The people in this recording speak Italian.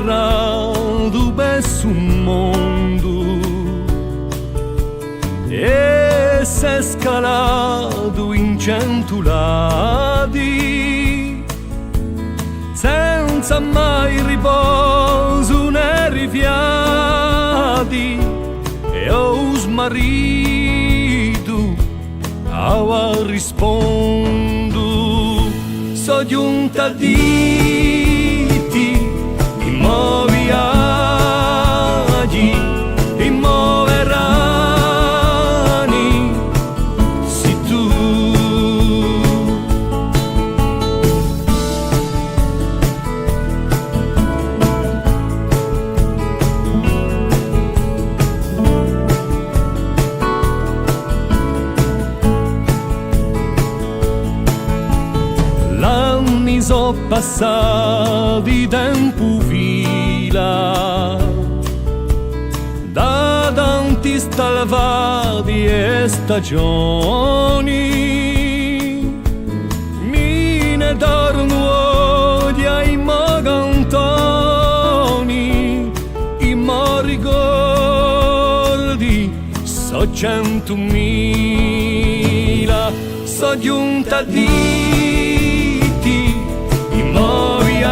errado verso un mondo e s'è scalato in 100 lati senza mai riposo né rifiati, e ho smarrito a rispondo. So giunta a dirti i mo viaggi, i mo verani, si tu. L'anni so passati tempo fila, da tanti stalvati e stagioni, mi ne torno odio ai mo cantoni, i mo ricordi so 100.000, so giunta a dirti i mo viaggi,